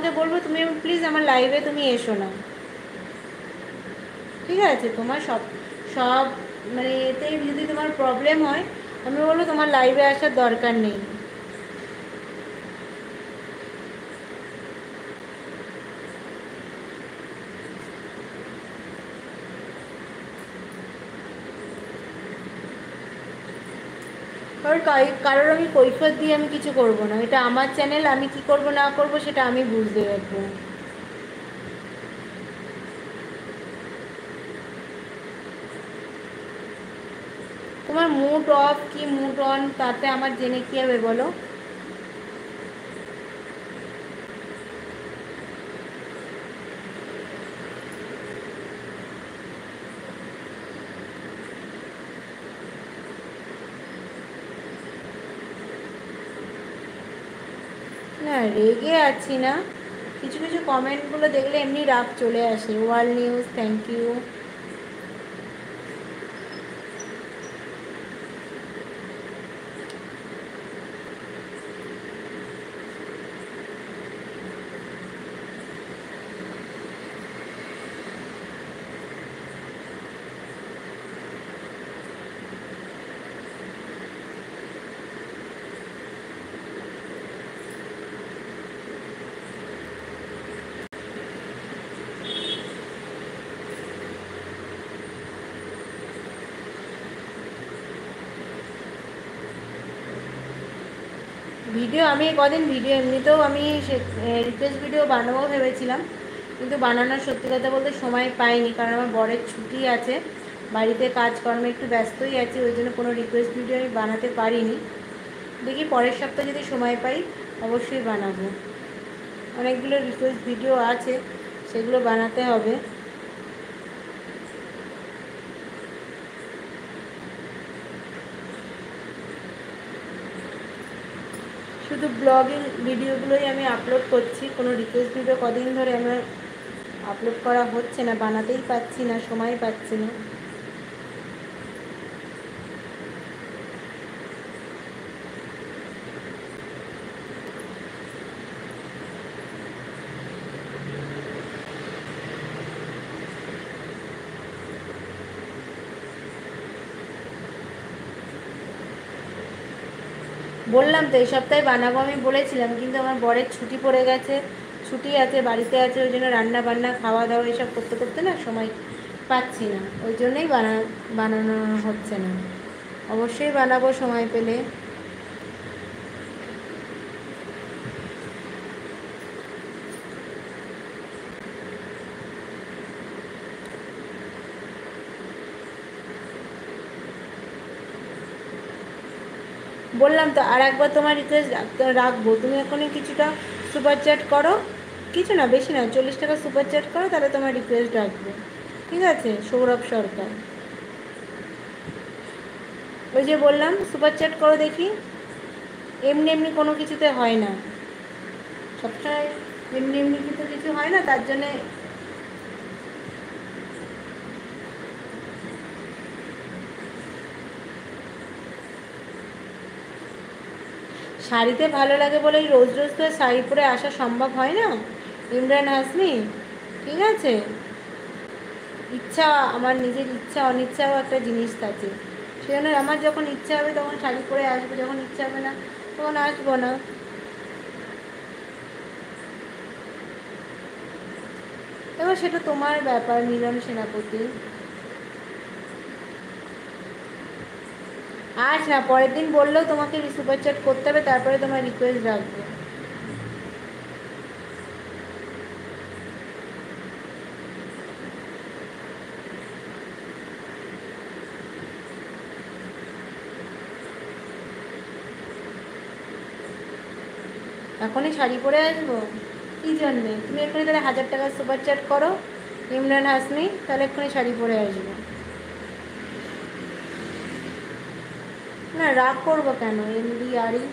তোমাকে বলবো তুমি প্লিজ আমার লাইভে তুমি এসো না, ঠিক আছে? তোমার সব সব মানে এতেই যদি তোমার প্রবলেম হয়, আমি বলবো তোমার লাইভে আসার দরকার নেই। কারণ কারোর আমি কৈফিয়ত দিয়ে আমি কিছু করব না, এটা আমার চ্যানেল, আমি কি করব না করব সেটা আমি বুঝতে পারবো। তোমার মুড অফ কি মুড অন তাতে আমার জেনে কী হবে বলো? না রেগে আছি না, কিছু কিছু কমেন্টগুলো দেখলে এমনি রাগ চলে আসে। World news, thank you. Video আমি কদিন ভিডিও এমনিতেও আমি রিকোয়েস্ট ভিডিও বানাবো ভেবেছিলাম, কিন্তু বানানোর সত্যি কথা বলতে সময় পাইনি, কারণ আমার বরের ছুটি আছে, বাড়িতে কাজকর্মে একটু ব্যস্তই আছি, ওই জন্য কোনো রিকোয়েস্ট ভিডিও আমি বানাতে পারিনি। দেখি পরের সপ্তাহে যদি সময় পাই অবশ্যই বানাবো। অনেকগুলো রিকোয়েস্ট ভিডিও আছে, সেগুলো বানাতে হবে। শুধু ব্লগিং ভিডিওগুলোই আমি আপলোড করছি, কোনো রিকোয়েস্ট ভিডিও কদিন ধরে আমার আপলোড করা হচ্ছে না, বানাতেই পাচ্ছি না, সময় পাচ্ছি না। বললাম তো এই সপ্তাহে বানাবো আমি বলেছিলাম, কিন্তু আমার বরের ছুটি পড়ে গেছে, ছুটি আছে, বাড়িতে আছে, ওই জন্য রান্না বান্না খাওয়া দাওয়া এসব করতে করতে না সময় পাচ্ছি না, ওই জন্যই বানানো হচ্ছে না। অবশ্যই বানাবো সময় পেলে। বললাম তো আর একবার তোমার রিকোয়েস্ট রাখবো, তুমি এখনই কিছুটা সুপার চ্যাট করো, কিছু না বেশি না, 40 টাকা সুপার চ্যাট করো, তাহলে তোমার রিকোয়েস্ট রাখবো, ঠিক আছে? সৌরভ সরকার, ওই যে বললাম সুপার চ্যাট করো দেখি। এমনি এমনি কোনো কিছুতে হয় না, সবসময় এমনি এমনি কিন্তু কিছু হয় না, তার জন্যে শাড়িতে ভালো লাগে বলেই রোজ রোজ তো শাড়ি পরে আসা সম্ভব হয় না ইমরান হাসমি, ঠিক আছে? ইচ্ছা, আমার নিজের ইচ্ছা অনিচ্ছাও একটা জিনিস থাকে, সেজন্য আমার যখন ইচ্ছা হবে তখন শাড়ি পরে আসবো, যখন ইচ্ছা হবে না তখন আসবো না। এবার সেটা তোমার ব্যাপার মিলন সেনাপতি। আজ না, পরের দিন বললেও তোমাকে সুপার চ্যাট করতে হবে, তারপরে তোমার রিকোয়েস্ট রাখবো। এখনই শাড়ি পরে আসবো? কী জন্যে? তুমি এক্ষুনি তাহলে 1000 টাকার সুপার চ্যাট করো ইমরান হাসমি, তাহলে এক্ষুনি শাড়ি পরে আসবো। না রাগ করবো কেন, এমনি আরই